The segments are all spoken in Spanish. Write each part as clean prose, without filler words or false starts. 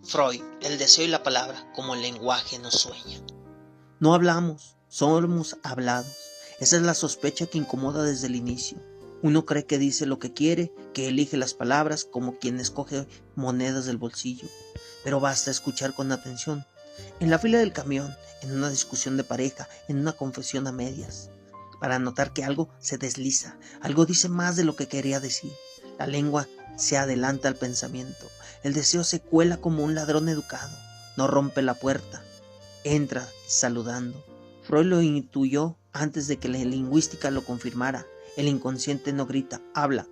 Freud, el deseo y la palabra como el lenguaje nos sueña. No hablamos, somos hablados. Esa es la sospecha que incomoda desde el inicio. Uno cree que dice lo que quiere, que elige las palabras como quien escoge monedas del bolsillo. Pero basta escuchar con atención. En la fila del camión, en una discusión de pareja, en una confesión a medias, para notar que algo se desliza, algo dice más de lo que quería decir. La lengua se adelanta al pensamiento. El deseo se cuela como un ladrón educado. No rompe la puerta. Entra saludando. Freud lo intuyó antes de que la lingüística lo confirmara. El inconsciente no grita, habla.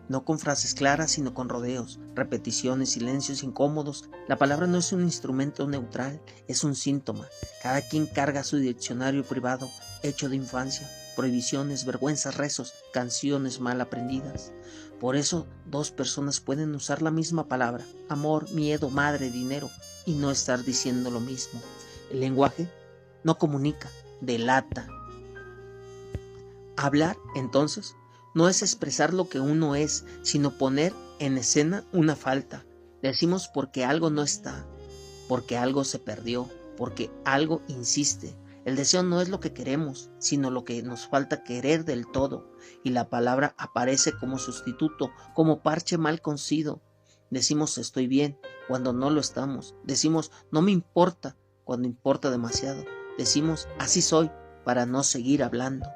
No con frases claras, sino con rodeos, repeticiones, silencios incómodos. La palabra no es un instrumento neutral, es un síntoma. Cada quien carga su diccionario privado, hecho de infancia, prohibiciones, vergüenzas, rezos, canciones mal aprendidas. Por eso, dos personas pueden usar la misma palabra, amor, miedo, madre, dinero, y no estar diciendo lo mismo. El lenguaje no comunica, delata. Hablar, entonces, no es expresar lo que uno es, sino poner en escena una falta. Decimos porque algo no está, porque algo se perdió, porque algo insiste. El deseo no es lo que queremos, sino lo que nos falta querer del todo, y la palabra aparece como sustituto, como parche mal cosido. Decimos estoy bien cuando no lo estamos. Decimos no me importa cuando importa demasiado. Decimos así soy para no seguir hablando.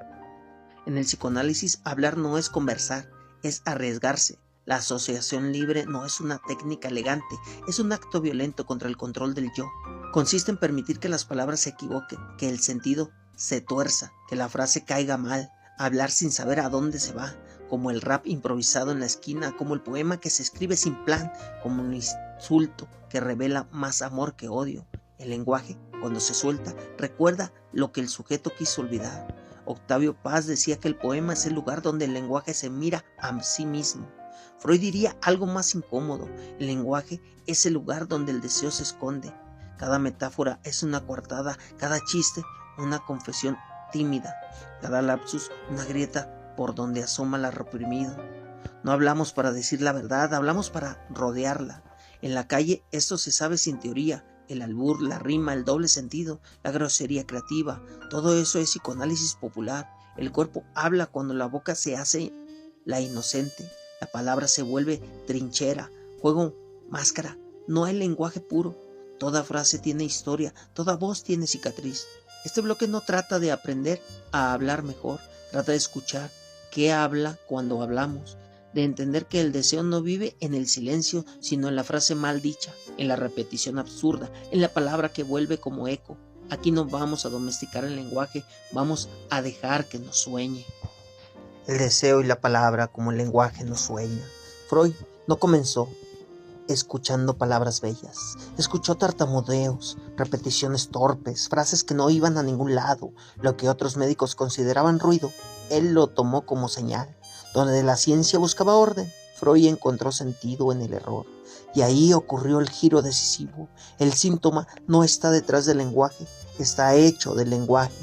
En el psicoanálisis, hablar no es conversar, es arriesgarse. La asociación libre no es una técnica elegante, es un acto violento contra el control del yo. Consiste en permitir que las palabras se equivoquen, que el sentido se tuerza, que la frase caiga mal, hablar sin saber a dónde se va, como el rap improvisado en la esquina, como el poema que se escribe sin plan, como un insulto que revela más amor que odio. El lenguaje, cuando se suelta, recuerda lo que el sujeto quiso olvidar. Octavio Paz decía que el poema es el lugar donde el lenguaje se mira a sí mismo. Freud diría algo más incómodo. El lenguaje es el lugar donde el deseo se esconde. Cada metáfora es una coartada, cada chiste una confesión tímida, cada lapsus una grieta por donde asoma la reprimido. No hablamos para decir la verdad, hablamos para rodearla. En la calle esto se sabe sin teoría. El albur, la rima, el doble sentido, la grosería creativa, todo eso es psicoanálisis popular. El cuerpo habla cuando la boca se hace la inocente, la palabra se vuelve trinchera, juego, máscara. No hay lenguaje puro. Toda frase tiene historia, toda voz tiene cicatriz. Este bloque no trata de aprender a hablar mejor, trata de escuchar qué habla cuando hablamos, de entender que el deseo no vive en el silencio, sino en la frase mal dicha, en la repetición absurda, en la palabra que vuelve como eco. Aquí no vamos a domesticar el lenguaje, vamos a dejar que nos sueñe. El deseo y la palabra como el lenguaje nos sueña. Freud no comenzó escuchando palabras bellas, escuchó tartamudeos, repeticiones torpes, frases que no iban a ningún lado, lo que otros médicos consideraban ruido, él lo tomó como señal. Donde la ciencia buscaba orden, Freud encontró sentido en el error. Y ahí ocurrió el giro decisivo. El síntoma no está detrás del lenguaje, está hecho del lenguaje.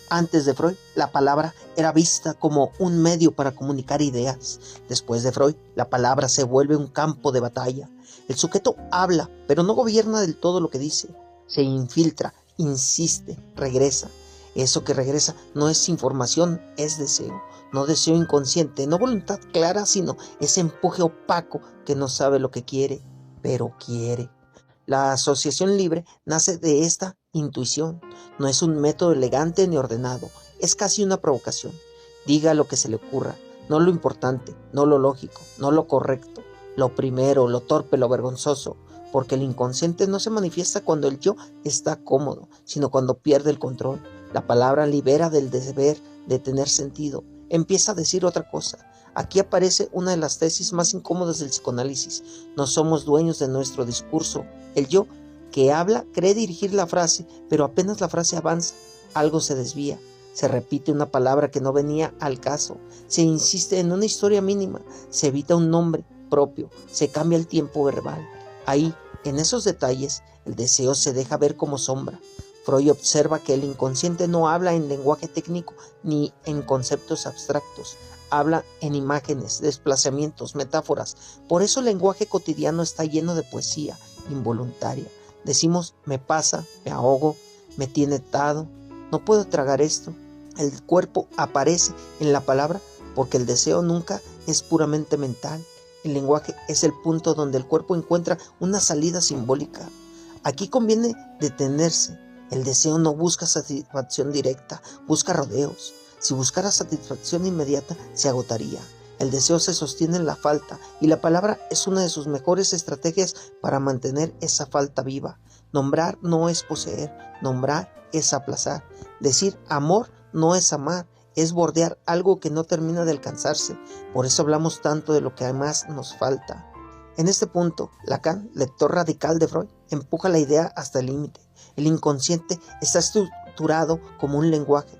Antes de Freud, la palabra era vista como un medio para comunicar ideas. Después de Freud, la palabra se vuelve un campo de batalla. El sujeto habla, pero no gobierna del todo lo que dice. Se infiltra, insiste, regresa. Eso que regresa no es información, es deseo. No deseo inconsciente, no voluntad clara, sino ese empuje opaco que no sabe lo que quiere, pero quiere. La asociación libre nace de esta intuición. No es un método elegante ni ordenado, es casi una provocación. Diga lo que se le ocurra, no lo importante, no lo lógico, no lo correcto, lo primero, lo torpe, lo vergonzoso, porque el inconsciente no se manifiesta cuando el yo está cómodo, sino cuando pierde el control. La palabra libera del deber de tener sentido, empieza a decir otra cosa. Aquí aparece una de las tesis más incómodas del psicoanálisis. No somos dueños de nuestro discurso. El yo que habla cree dirigir la frase, pero apenas la frase avanza, algo se desvía. Se repite una palabra que no venía al caso. Se insiste en una historia mínima. Se evita un nombre propio. Se cambia el tiempo verbal. Ahí, en esos detalles, el deseo se deja ver como sombra. Freud observa que el inconsciente no habla en lenguaje técnico ni en conceptos abstractos. Habla en imágenes, desplazamientos, metáforas. Por eso el lenguaje cotidiano está lleno de poesía, involuntaria. Decimos me pasa, me ahogo, me tiene atado, no puedo tragar esto. El cuerpo aparece en la palabra porque el deseo nunca es puramente mental. El lenguaje es el punto donde el cuerpo encuentra una salida simbólica. Aquí conviene detenerse. El deseo no busca satisfacción directa, busca rodeos. Si buscara satisfacción inmediata, se agotaría. El deseo se sostiene en la falta y la palabra es una de sus mejores estrategias para mantener esa falta viva. Nombrar no es poseer, nombrar es aplazar. Decir amor no es amar, es bordear algo que no termina de alcanzarse. Por eso hablamos tanto de lo que además nos falta. En este punto, Lacan, lector radical de Freud, empuja la idea hasta el límite. El inconsciente está estructurado como un lenguaje.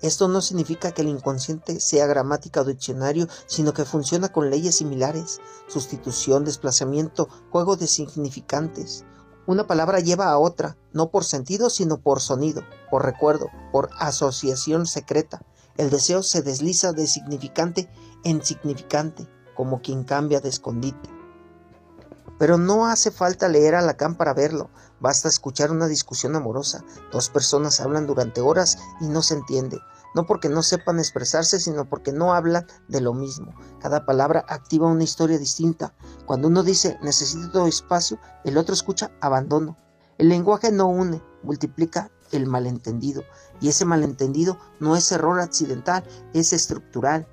Esto no significa que el inconsciente sea gramática o diccionario, sino que funciona con leyes similares: sustitución, desplazamiento, juego de significantes. Una palabra lleva a otra, no por sentido, sino por sonido, por recuerdo, por asociación secreta. El deseo se desliza de significante en significante, como quien cambia de escondite. Pero no hace falta leer a Lacan para verlo, basta escuchar una discusión amorosa. Dos personas hablan durante horas y no se entienden, no porque no sepan expresarse, sino porque no hablan de lo mismo. Cada palabra activa una historia distinta. Cuando uno dice necesito espacio, el otro escucha abandono. El lenguaje no une, multiplica el malentendido, y ese malentendido no es error accidental, es estructural.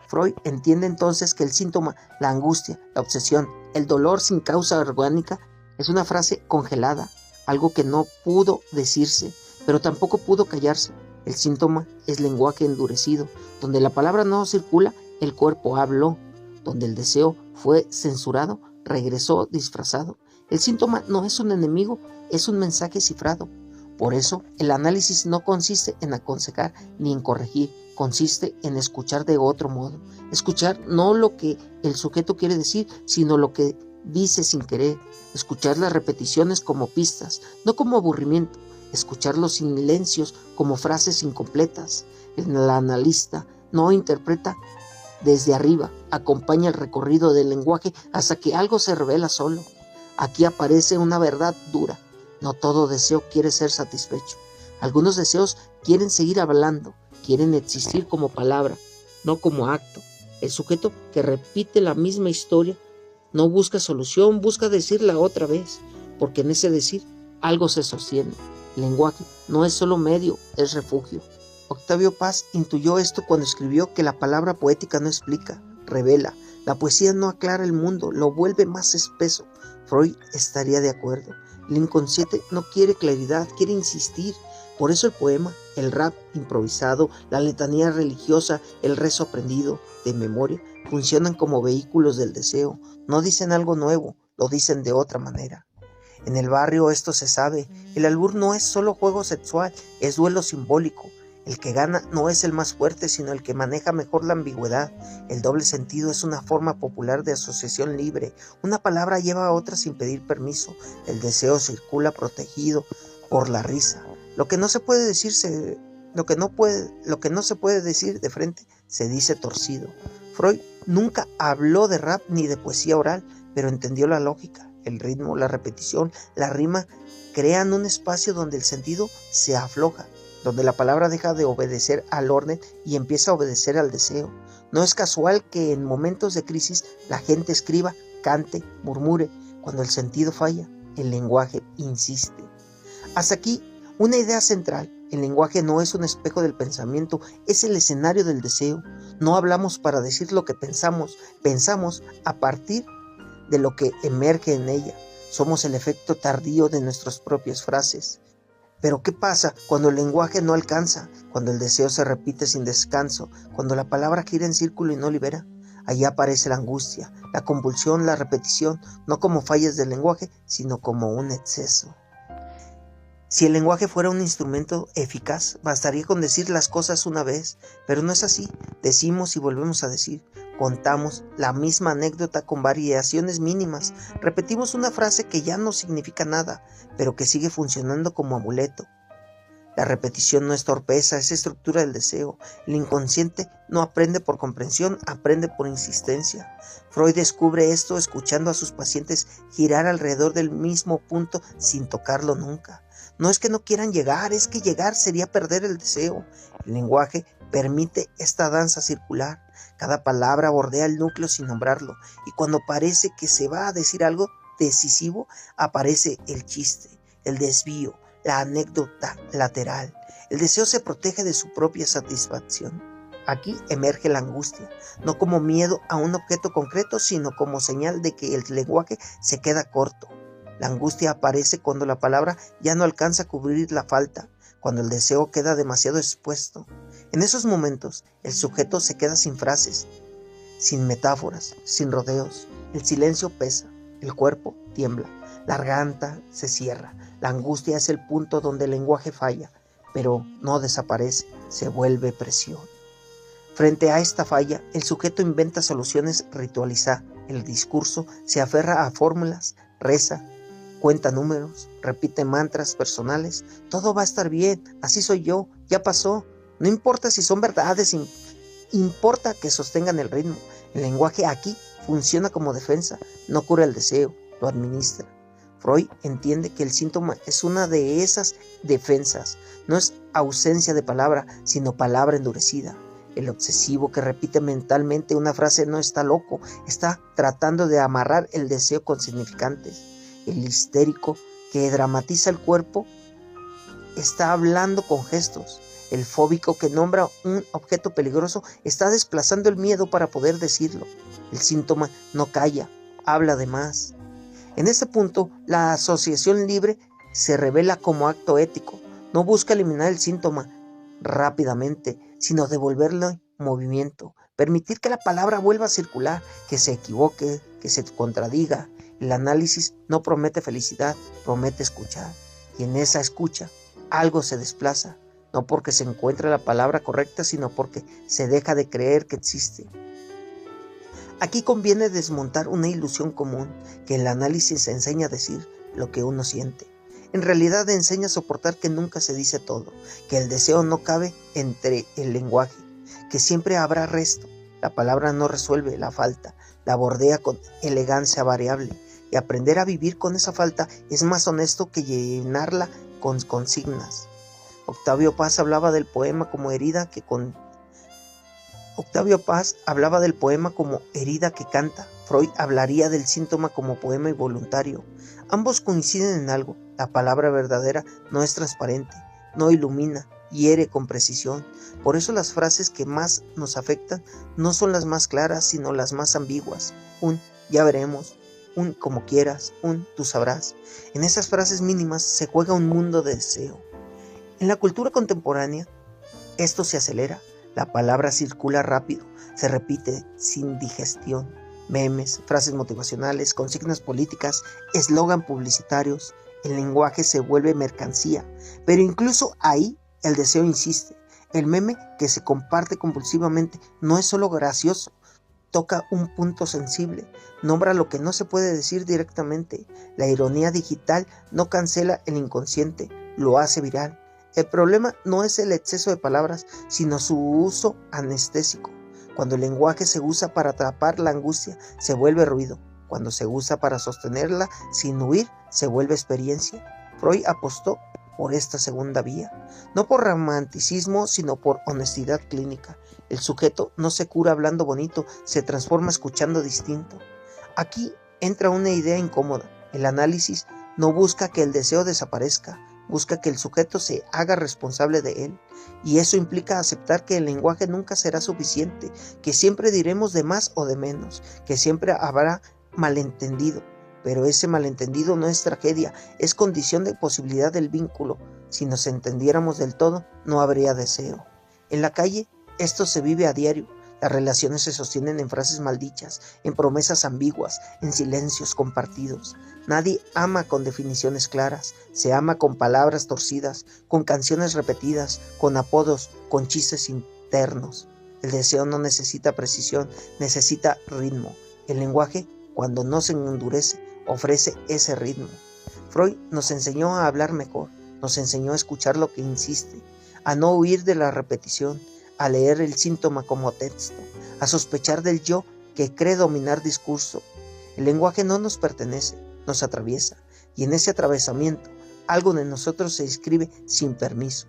Freud entiende entonces que el síntoma, la angustia, la obsesión, el dolor sin causa orgánica es una frase congelada, algo que no pudo decirse, pero tampoco pudo callarse. El síntoma es lenguaje endurecido, donde la palabra no circula, el cuerpo habló, donde el deseo fue censurado, regresó disfrazado. El síntoma no es un enemigo, es un mensaje cifrado. Por eso, el análisis no consiste en aconsejar ni en corregir, consiste en escuchar de otro modo. Escuchar no lo que el sujeto quiere decir, sino lo que dice sin querer. Escuchar las repeticiones como pistas, no como aburrimiento. Escuchar los silencios como frases incompletas. El analista no interpreta desde arriba, acompaña el recorrido del lenguaje hasta que algo se revela solo. Aquí aparece una verdad dura. No todo deseo quiere ser satisfecho. Algunos deseos quieren seguir hablando, quieren existir como palabra, no como acto. El sujeto que repite la misma historia no busca solución, busca decirla otra vez, porque en ese decir algo se sostiene. El lenguaje no es solo medio, es refugio. Octavio Paz intuyó esto cuando escribió que la palabra poética no explica, revela. La poesía no aclara el mundo, lo vuelve más espeso. Freud estaría de acuerdo. El inconsciente no quiere claridad, quiere insistir. Por eso el poema, el rap improvisado, la letanía religiosa, el rezo aprendido de memoria, funcionan como vehículos del deseo. No dicen algo nuevo, lo dicen de otra manera. En el barrio esto se sabe. El albur no es solo juego sexual, es duelo simbólico. El que gana no es el más fuerte, sino el que maneja mejor la ambigüedad. El doble sentido es una forma popular de asociación libre. Una palabra lleva a otra sin pedir permiso. El deseo circula protegido por la risa. Lo que no se puede decir de frente se dice torcido. Freud nunca habló de rap ni de poesía oral, pero entendió la lógica, el ritmo, la repetición, la rima crean un espacio donde el sentido se afloja, donde la palabra deja de obedecer al orden y empieza a obedecer al deseo. No es casual que en momentos de crisis la gente escriba, cante, murmure. Cuando el sentido falla, el lenguaje insiste. Hasta aquí, una idea central. El lenguaje no es un espejo del pensamiento, es el escenario del deseo. No hablamos para decir lo que pensamos, pensamos a partir de lo que emerge en ella. Somos el efecto tardío de nuestras propias frases. Pero ¿qué pasa cuando el lenguaje no alcanza? Cuando el deseo se repite sin descanso, cuando la palabra gira en círculo y no libera. Allí aparece la angustia, la convulsión, la repetición, no como fallas del lenguaje, sino como un exceso. Si el lenguaje fuera un instrumento eficaz, bastaría con decir las cosas una vez, pero no es así. Decimos y volvemos a decir. Contamos la misma anécdota con variaciones mínimas. Repetimos una frase que ya no significa nada, pero que sigue funcionando como amuleto. La repetición no es torpeza, es estructura del deseo. El inconsciente no aprende por comprensión, aprende por insistencia. Freud descubre esto escuchando a sus pacientes girar alrededor del mismo punto sin tocarlo nunca. No es que no quieran llegar, es que llegar sería perder el deseo. El lenguaje permite esta danza circular. Cada palabra bordea el núcleo sin nombrarlo, y cuando parece que se va a decir algo decisivo, aparece el chiste, el desvío, la anécdota lateral. El deseo se protege de su propia satisfacción. Aquí emerge la angustia, no como miedo a un objeto concreto, sino como señal de que el lenguaje se queda corto. La angustia aparece cuando la palabra ya no alcanza a cubrir la falta, cuando el deseo queda demasiado expuesto. En esos momentos, el sujeto se queda sin frases, sin metáforas, sin rodeos. El silencio pesa, el cuerpo tiembla, la garganta se cierra. La angustia es el punto donde el lenguaje falla, pero no desaparece, se vuelve presión. Frente a esta falla, el sujeto inventa soluciones, ritualiza el discurso, se aferra a fórmulas, reza, cuenta números, repite mantras personales. Todo va a estar bien, así soy yo, ya pasó. No importa si son verdades, importa que sostengan el ritmo. El lenguaje aquí funciona como defensa, no cura el deseo, lo administra. Freud entiende que el síntoma es una de esas defensas. No es ausencia de palabra, sino palabra endurecida. El obsesivo que repite mentalmente una frase no está loco, está tratando de amarrar el deseo con significantes. El histérico que dramatiza el cuerpo está hablando con gestos. El fóbico que nombra un objeto peligroso está desplazando el miedo para poder decirlo. El síntoma no calla, habla de más. En este punto, la asociación libre se revela como acto ético. No busca eliminar el síntoma rápidamente, sino devolverle movimiento, permitir que la palabra vuelva a circular, que se equivoque, que se contradiga. El análisis no promete felicidad, promete escuchar. Y en esa escucha, algo se desplaza, no porque se encuentre la palabra correcta, sino porque se deja de creer que existe. Aquí conviene desmontar una ilusión común, que el análisis enseña a decir lo que uno siente. En realidad enseña a soportar que nunca se dice todo, que el deseo no cabe entre el lenguaje, que siempre habrá resto. La palabra no resuelve la falta, la bordea con elegancia variable, y aprender a vivir con esa falta es más honesto que llenarla con consignas. Octavio Paz hablaba del poema como herida que canta. Freud hablaría del síntoma como poema involuntario. Ambos coinciden en algo: la palabra verdadera no es transparente, no ilumina, hiere con precisión. Por eso las frases que más nos afectan no son las más claras, sino las más ambiguas. Un ya veremos, un como quieras, un tú sabrás. En esas frases mínimas se juega un mundo de deseo. En la cultura contemporánea, esto se acelera. La palabra circula rápido, se repite sin digestión. Memes, frases motivacionales, consignas políticas, eslogan publicitarios. El lenguaje se vuelve mercancía, pero incluso ahí el deseo insiste. El meme que se comparte compulsivamente no es solo gracioso, toca un punto sensible, nombra lo que no se puede decir directamente. La ironía digital no cancela el inconsciente, lo hace viral. El problema no es el exceso de palabras, sino su uso anestésico. Cuando el lenguaje se usa para atrapar la angustia, se vuelve ruido. Cuando se usa para sostenerla sin huir, se vuelve experiencia. Freud apostó por esta segunda vía, no por romanticismo, sino por honestidad clínica. El sujeto no se cura hablando bonito, se transforma escuchando distinto. Aquí entra una idea incómoda. El análisis no busca que el deseo desaparezca, busca que el sujeto se haga responsable de él, y eso implica aceptar que el lenguaje nunca será suficiente, que siempre diremos de más o de menos, que siempre habrá malentendido, pero ese malentendido no es tragedia, es condición de posibilidad del vínculo. Si nos entendiéramos del todo, no habría deseo. En la calle, esto se vive a diario. Las relaciones se sostienen en frases maldichas, en promesas ambiguas, en silencios compartidos. Nadie ama con definiciones claras, se ama con palabras torcidas, con canciones repetidas, con apodos, con chistes internos. El deseo no necesita precisión, necesita ritmo. El lenguaje, cuando no se endurece, ofrece ese ritmo. Freud nos enseñó a hablar mejor, Nos enseñó a escuchar lo que insiste, a no huir de la repetición, a leer el síntoma como texto, a sospechar del yo que cree dominar discurso. El lenguaje no nos pertenece, nos atraviesa, y en ese atravesamiento algo de nosotros se inscribe sin permiso.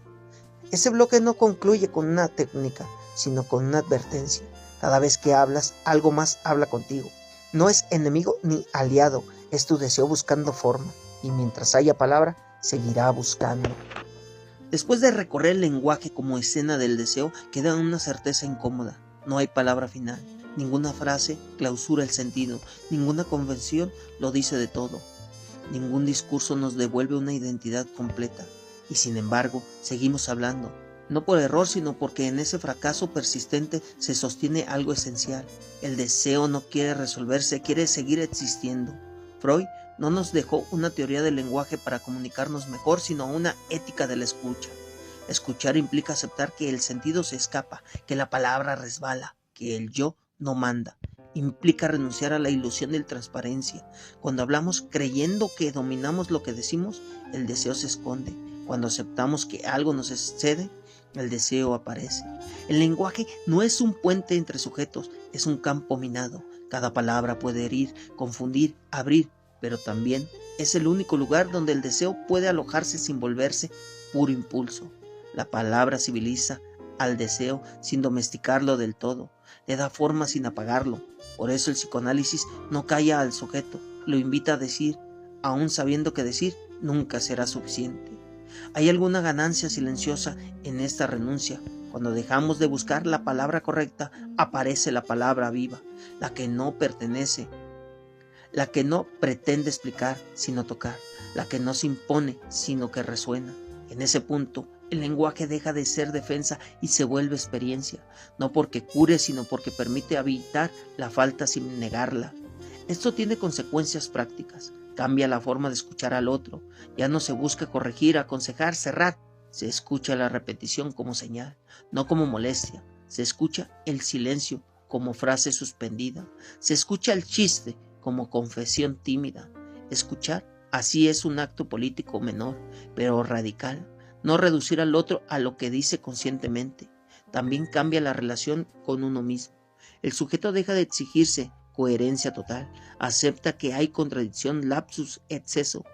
Ese bloque no concluye con una técnica, sino con una advertencia. Cada vez que hablas, algo más habla contigo. No es enemigo ni aliado, es tu deseo buscando forma, y mientras haya palabra, seguirá buscando. Después de recorrer el lenguaje como escena del deseo, queda una certeza incómoda. No hay palabra final. Ninguna frase clausura el sentido. Ninguna convención lo dice de todo. Ningún discurso nos devuelve una identidad completa. Y sin embargo, seguimos hablando. No por error, sino porque en ese fracaso persistente se sostiene algo esencial. El deseo no quiere resolverse, quiere seguir existiendo. Freud no nos dejó una teoría del lenguaje para comunicarnos mejor, sino una ética de la escucha. Escuchar implica aceptar que el sentido se escapa, que la palabra resbala, que el yo no manda. Implica renunciar a la ilusión de la transparencia. Cuando hablamos creyendo que dominamos lo que decimos, el deseo se esconde. Cuando aceptamos que algo nos excede, el deseo aparece. El lenguaje no es un puente entre sujetos, es un campo minado. Cada palabra puede herir, confundir, abrir, pero también es el único lugar donde el deseo puede alojarse sin volverse puro impulso. La palabra civiliza al deseo sin domesticarlo del todo, le da forma sin apagarlo. Por eso el psicoanálisis no calla al sujeto, lo invita a decir, aun sabiendo que decir nunca será suficiente. Hay alguna ganancia silenciosa en esta renuncia. Cuando dejamos de buscar la palabra correcta, aparece la palabra viva, la que no pertenece, la que no pretende explicar, sino tocar, la que no se impone, sino que resuena. En ese punto, el lenguaje deja de ser defensa y se vuelve experiencia, no porque cure, sino porque permite habitar la falta sin negarla. Esto tiene consecuencias prácticas. Cambia la forma de escuchar al otro. Ya no se busca corregir, aconsejar, cerrar. Se escucha la repetición como señal, no como molestia. Se escucha el silencio como frase suspendida. Se escucha el chiste como confesión tímida. Escuchar así es un acto político menor, pero radical. No reducir al otro a lo que dice conscientemente. También cambia la relación con uno mismo. El sujeto deja de exigirse coherencia total. Acepta que hay contradicción, lapsus, exceso.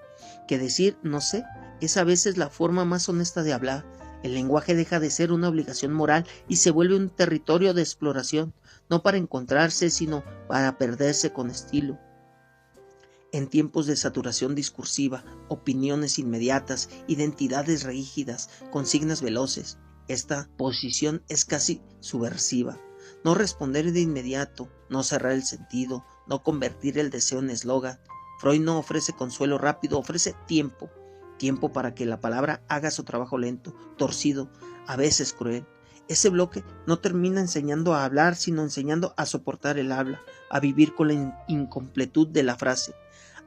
Que decir no sé es a veces la forma más honesta de hablar. El lenguaje deja de ser una obligación moral y se vuelve un territorio de exploración, no para encontrarse, sino para perderse con estilo. En tiempos de saturación discursiva, opiniones inmediatas, identidades rígidas, consignas veloces, esta posición es casi subversiva. No responder de inmediato, no cerrar el sentido, no convertir el deseo en eslogan. Freud no ofrece consuelo rápido, ofrece tiempo. Tiempo para que la palabra haga su trabajo lento, torcido, a veces cruel. Ese bloque no termina enseñando a hablar, sino enseñando a soportar el habla, a vivir con la incompletud de la frase.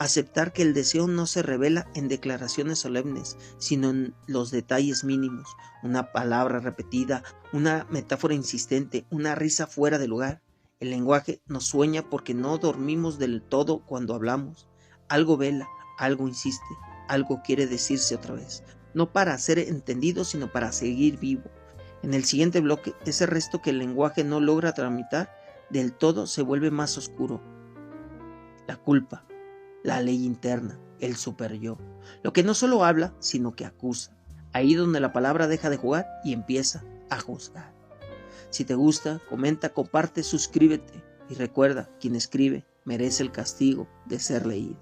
Aceptar que el deseo no se revela en declaraciones solemnes, sino en los detalles mínimos. Una palabra repetida, una metáfora insistente, una risa fuera de lugar. El lenguaje nos sueña porque no dormimos del todo cuando hablamos. Algo vela, algo insiste, algo quiere decirse otra vez. No para ser entendido, sino para seguir vivo. En el siguiente bloque, ese resto que el lenguaje no logra tramitar del todo se vuelve más oscuro. La culpa. La ley interna, el superyo, lo que no solo habla, sino que acusa. Ahí donde la palabra deja de jugar y empieza a juzgar. Si te gusta, comenta, comparte, suscríbete y recuerda, quien escribe merece el castigo de ser leído.